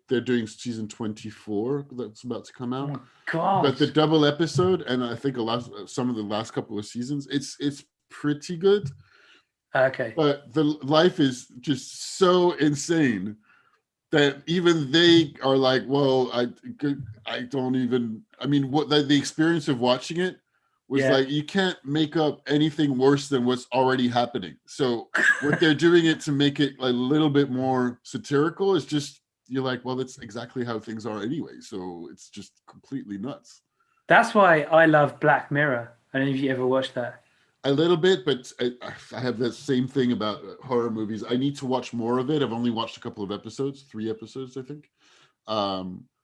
they're doing season 24 that's about to come out. Oh, God. But the double episode, and I think some of the last couple of seasons, it's pretty good. Okay. But the life is just so insane that even they are like, well, I don't even, I mean, what the experience of watching it was like, you can't make up anything worse than what's already happening. So what they're doing it to make it a little bit more satirical is just, you're like, well, that's exactly how things are anyway. So it's just completely nuts. That's why I love Black Mirror. I don't know if you ever watched that. A little bit, but I have that same thing about horror movies. I need to watch more of it. I've only watched a couple of episodes, 3 episodes, I think.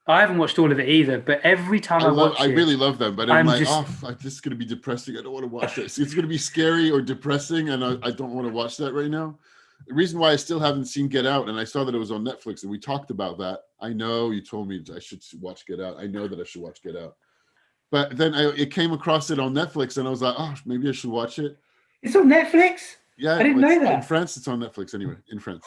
I haven't watched all of it either, but every time I really love them, but I'm like, this is going to be depressing. I don't want to watch this. It's going to be scary or depressing, and I don't want to watch that right now. The reason why I still haven't seen Get Out, and I saw that it was on Netflix, and we talked about that. I know you told me I should watch Get Out. I know that I should watch Get Out. But then it came across it on Netflix, and I was like, oh, maybe I should watch it. It's on Netflix? Yeah. I didn't know that. In France, it's on Netflix anyway, in France.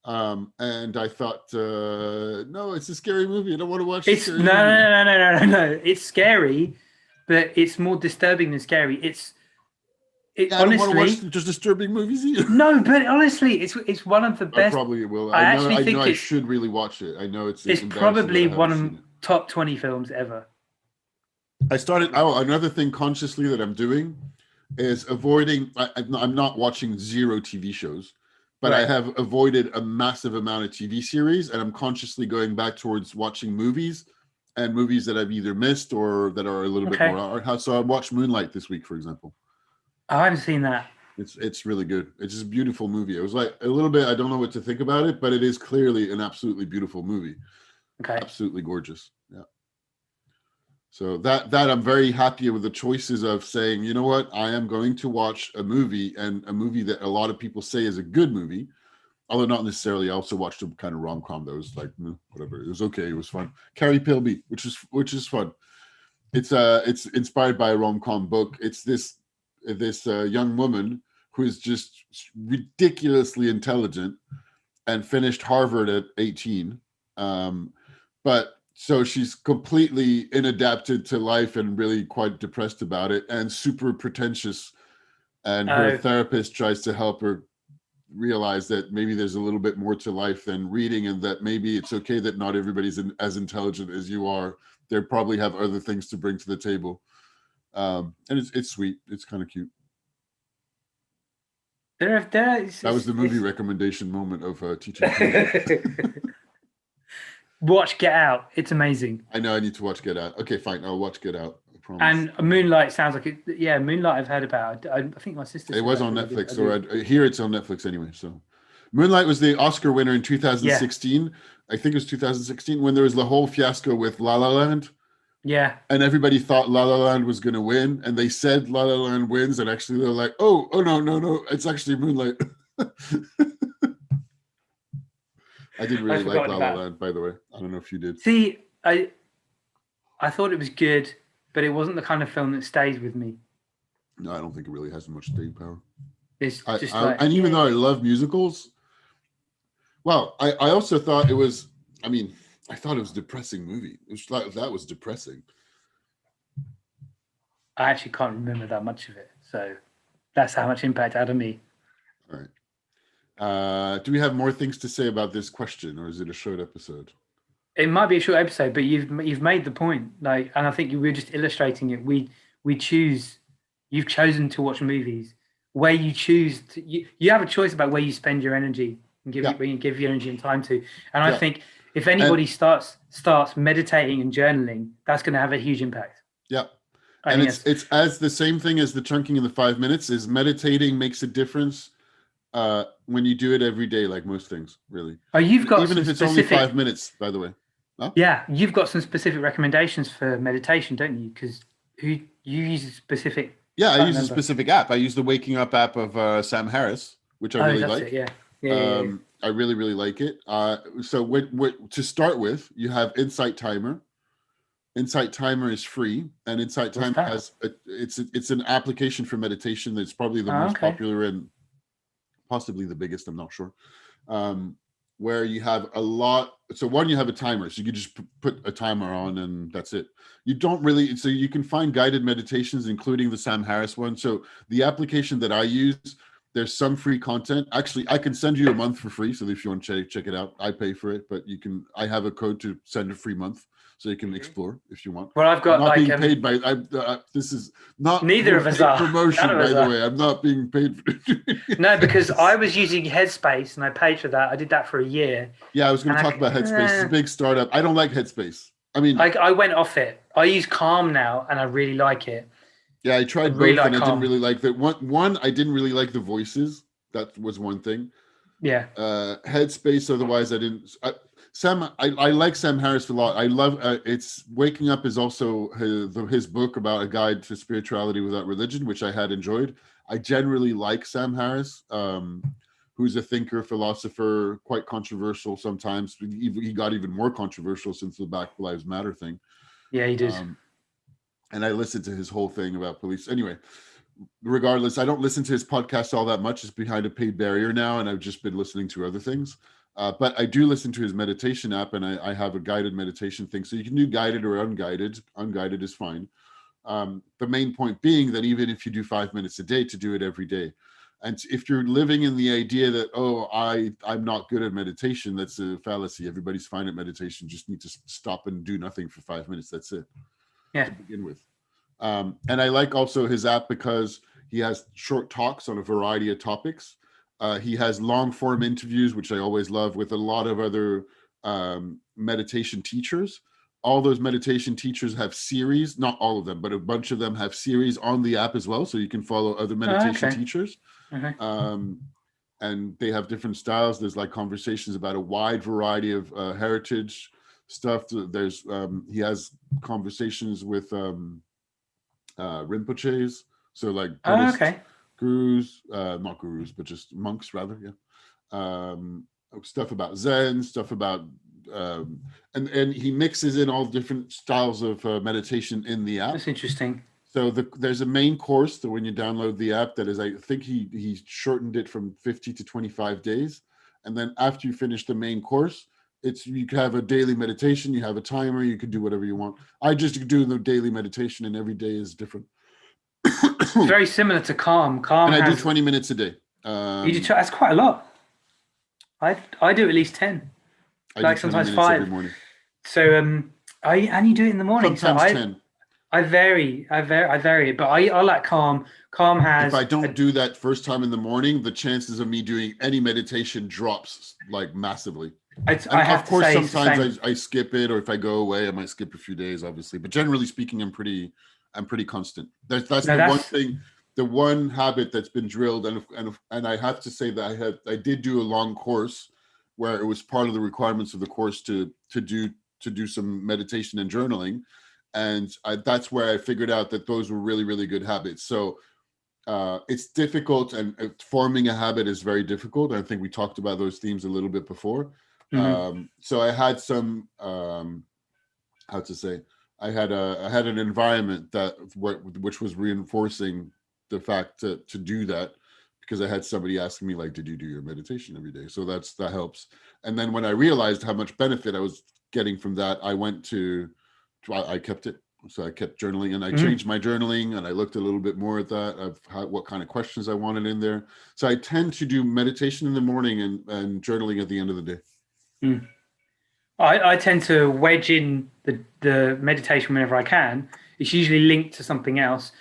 And I thought, no, it's a scary movie. I don't want to watch it. No. It's scary, but it's more disturbing than scary. I don't want to watch just disturbing movies either. No, but honestly, it's one of the best. I probably will. I know I should really watch it. I know it's probably one of the top 20 films ever. I started another thing consciously that I'm doing is avoiding. I'm not watching zero TV shows, but I have avoided a massive amount of TV series, and I'm consciously going back towards watching movies and movies that I've either missed or that are a little bit more art house. So I watched Moonlight this week, for example. I haven't seen that. It's really good. It's just a beautiful movie. It was like a little bit. I don't know what to think about it, but it is clearly an absolutely beautiful movie. Okay. Absolutely gorgeous. Yeah. So that I'm very happy with the choices of saying, you know what, I am going to watch a movie, and a movie that a lot of people say is a good movie, although not necessarily. I also watched a kind of rom-com that was like, whatever. It was okay. It was fun. Carrie Pilby, which is fun. It's inspired by a rom-com book. It's this young woman who is just ridiculously intelligent and finished Harvard at 18, but. So she's completely inadapted to life and really quite depressed about it and super pretentious. And her therapist tries to help her realize that maybe there's a little bit more to life than reading, and that maybe it's okay that not everybody's as intelligent as you are. They probably have other things to bring to the table. And it's sweet. It's kind of cute. That was the movie recommendation moment of teaching. Watch Get Out. It's amazing. I know I need to watch Get Out. Okay, fine. I'll watch Get Out. I promise. And Moonlight sounds like it. Yeah, Moonlight I've heard about. I think my sister. It was on Netflix, or here it's on Netflix anyway. So, Moonlight was the Oscar winner in 2016. Yeah. I think it was 2016 when there was the whole fiasco with La La Land. Yeah. And everybody thought La La Land was going to win, and they said La La Land wins, and actually they're like, oh no, it's actually Moonlight. I didn't really like La La Land, by the way. I don't know if you did. See, I thought it was good, but it wasn't the kind of film that stays with me. No, I don't think it really has much staying power. It's just and even though I love musicals, well, I also thought it was. I mean, I thought it was a depressing movie. It was like that was depressing. I actually can't remember that much of it, so that's how much impact it had on me. All right. Do we have more things to say about this question, or is it a short episode? It might be a short episode, but you've made the point. And I think you were just illustrating it. We choose You've chosen to watch movies. Where you choose to, you have a choice about where you spend your energy and when you give your energy and time to. And I think if anybody starts meditating and journaling, that's going to have a huge impact. Yeah. And it's as the same thing as the chunking in the 5 minutes is meditating makes a difference when you do it every day, like most things, really. Oh, you've got even if it's only 5 minutes, by the way. Huh? Yeah, you've got some specific recommendations for meditation, don't you? Because you use a specific. Yeah, I use a specific app. I use the Waking Up app of Sam Harris, which I really like. Yeah. I really, really like it. So to start with, you have Insight Timer. Insight Timer is free, and Insight Timer has it's an application for meditation that's probably the most popular and possibly the biggest. I'm not sure. Where you have a lot. So one, you have a timer, so you can just put a timer on, and that's it. You don't really. So you can find guided meditations, including the Sam Harris one. So the application that I use, there's some free content. Actually, I can send you a month for free. So if you want to check it out, I pay for it, but you can. I have a code to send a free month, so you can explore if you want. Well, I've got I'm not being paid by. This is not neither of us are promotion, by the way. I'm not being paid for No, because I was using Headspace and I paid for that. I did that for a year. Yeah, I was going to talk about Headspace. It's a big startup. I don't like Headspace. I mean, I went off it. I use Calm now, and I really like it. Yeah, I tried both, and I didn't really like that. One, I didn't really like the voices. That was one thing. Yeah. Headspace. Otherwise, I didn't. I like Sam Harris a lot. I love. It's Waking Up is also his book about a guide to spirituality without religion, which I had enjoyed. I generally like Sam Harris, who's a thinker, philosopher, quite controversial sometimes. He got even more controversial since the Black Lives Matter thing. Yeah, he did. And I listened to his whole thing about police. Anyway, regardless, I don't listen to his podcast all that much. It's behind a paid barrier now, and I've just been listening to other things. But I do listen to his meditation app, and I have a guided meditation thing. So you can do guided or unguided. Unguided is fine. The main point being that even if you do 5 minutes a day, to do it every day. And if you're living in the idea that, I'm not good at meditation, that's a fallacy. Everybody's fine at meditation. Just need to stop and do nothing for 5 minutes. That's it. Yeah. To begin with. And I like also his app because he has short talks on a variety of topics. He has long form interviews, which I always love, with a lot of other meditation teachers. All those meditation teachers have series, not all of them, but a bunch of them have series on the app as well. So you can follow other meditation teachers. And they have different styles. There's like conversations about a wide variety of heritage stuff. There's he has conversations with Rinpoches, so like Buddhist gurus, not gurus, but just monks rather. Stuff about Zen, stuff about and he mixes in all different styles of meditation in the app. That's interesting. So there's a main course that when you download the app, that is, I think he shortened it from 50 to 25 days, and then after you finish the main course, you can have a daily meditation, you have a timer, you can do whatever you want. I just do the daily meditation, and every day is different. It's very similar to Calm. And I do 20 minutes a day. You do, that's quite a lot. I do at least 10. Like sometimes 5 every morning. So and you do it in the morning. Sometimes so 10. I vary it, but I like Calm. Calm has. If I don't do that first time in the morning, the chances of me doing any meditation drops like massively. Of course, sometimes I skip it, or if I go away, I might skip a few days, obviously. But generally speaking, I'm pretty constant. That's one thing, the one habit that's been drilled, and I have to say that I did do a long course where it was part of the requirements of the course to do some meditation and journaling, and that's where I figured out that those were really, really good habits. So it's difficult, and forming a habit is very difficult. I think we talked about those themes a little bit before. So I had some I had an environment which was reinforcing the fact to do that, because I had somebody asking me, like, did you do your meditation every day? So that helps. And then when I realized how much benefit I was getting from that, I kept it. So I kept journaling, and I changed my journaling, and I looked a little bit more at that, of what kind of questions I wanted in there. So I tend to do meditation in the morning and journaling at the end of the day. I tend to wedge in the meditation whenever I can. It's usually linked to something else.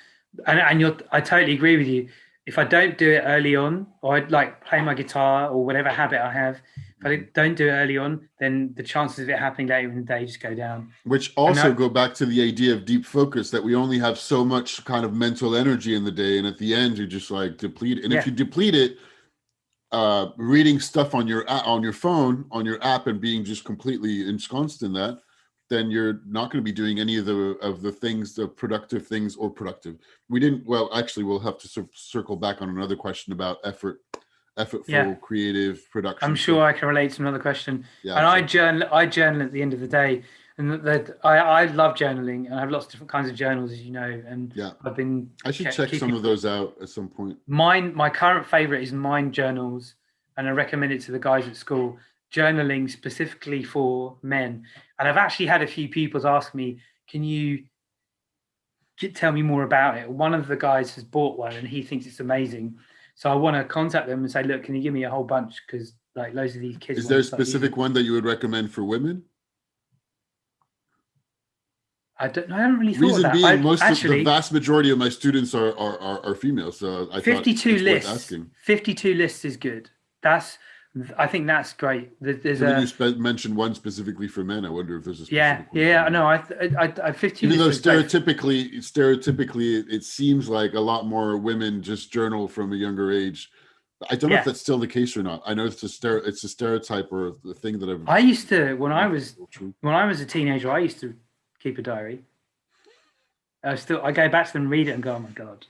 and I totally agree with you. If I don't do it early on, or I like play my guitar or whatever habit I have, if I don't do it early on, then the chances of it happening later in the day just go down. Which also go back to the idea of deep focus, that we only have so much kind of mental energy in the day, and at the end you just like deplete it. And if you deplete it, reading stuff on your phone, on your app, and being just completely ensconced in that, then you're not going to be doing any of the things, the productive things, or productive. We didn't. Well, actually, we'll have to circle back on another question about effortful, creative production. I'm sure I can relate to another question. Yeah, and I journal at the end of the day, and I love journaling, and I have lots of different kinds of journals, as you know. And I should check some of those out at some point. My current favorite is Mind Journals, and I recommend it to the guys at school. Journaling specifically for men, and I've actually had a few people ask me, "Can you tell me more about it?" One of the guys has bought one, and he thinks it's amazing. So I want to contact them and say, "Look, can you give me a whole bunch? Because like loads of these kids." Is there a specific one that you would recommend for women? I haven't really thought of that. Reason being, the vast majority of my students are female, so I 52 thought it's worth asking. 52 lists is good. I think that's great. There's you mentioned one specifically for men. I wonder if there's a specific one. No, I 52. Even though stereotypically, it seems like a lot more women just journal from a younger age. I don't know if that's still the case or not. I know it's a stereotype or the thing that I used to when I was a teenager. I used to keep a diary. I go back to them and read it and go, "Oh my god!"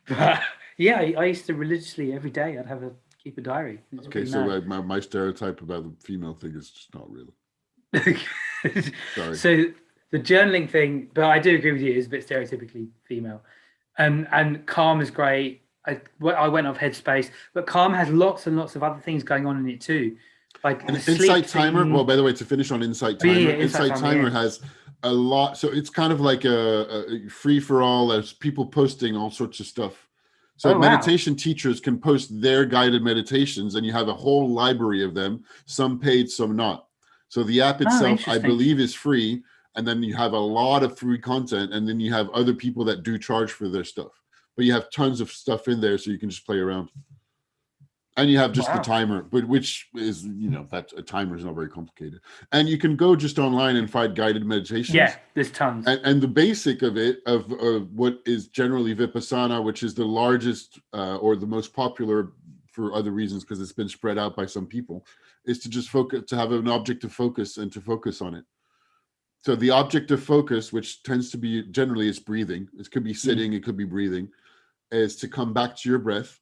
But yeah, I used to religiously every day. I'd keep a diary. Okay, so my stereotype about the female thing is just not really. Sorry. So the journaling thing, but I do agree with you, is a bit stereotypically female. And Calm is great. I went off Headspace, but Calm has lots and lots of other things going on in it too. Like an Insight Timer. Well, by the way, to finish on Insight Timer, Insight Timer has a lot. So it's kind of like a free for all. There's people posting all sorts of stuff. So meditation teachers can post their guided meditations, and you have a whole library of them, some paid, some not. So the app itself, I believe, is free, and then you have a lot of free content, and then you have other people that do charge for their stuff. But you have tons of stuff in there, so you can just play around. And you have just the timer, but which is, that a timer is not very complicated. And you can go just online and find guided meditations. Yeah, there's tons. And the basic of it, of what is generally Vipassana, which is the largest or the most popular for other reasons, because it's been spread out by some people, is to just focus, to have an object of focus and to focus on it. So the object of focus, which tends to be generally is breathing. It could be sitting, it could be breathing, is to come back to your breath.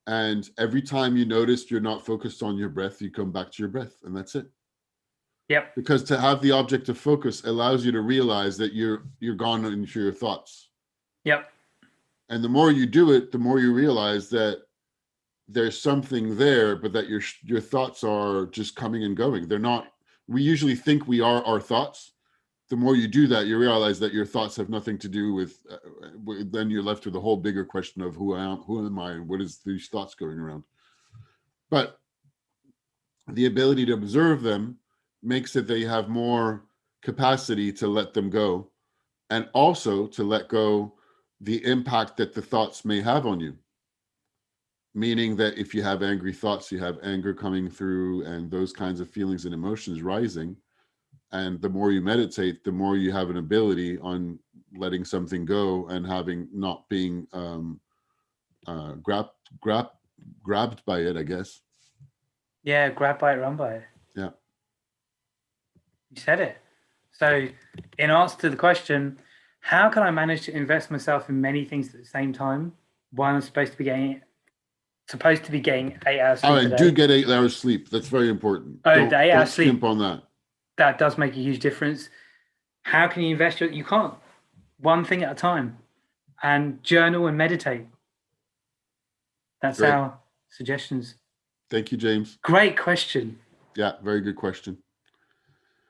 And every time you notice you're not focused on your breath, you come back to your breath, and that's it. Yep. Because to have the object of focus allows you to realize that you're gone into your thoughts. Yep. And the more you do it, the more you realize that there's something there, but that your thoughts are just coming and going. They're not. We usually think we are our thoughts. The more you do that, you realize that your thoughts have nothing to do with, then you're left with a whole bigger question of who am I, and what is these thoughts going around? But the ability to observe them makes it that you have more capacity to let them go, and also to let go the impact that the thoughts may have on you. Meaning that if you have angry thoughts, you have anger coming through and those kinds of feelings and emotions rising. And the more you meditate, the more you have an ability on letting something go and having not being grabbed by it, I guess. Yeah, grabbed by it, run by it. Yeah. You said it. So in answer to the question, how can I manage to invest myself in many things at the same time while I'm supposed to be getting 8 hours sleep? Oh, and do get 8 hours sleep. That's very important. Oh, the 8 hours sleep. Don't skimp on that. That does make a huge difference. How can you invest you can't. One thing at a time. And journal and meditate. That's our suggestions. Thank you, James. Great question. Yeah, very good question.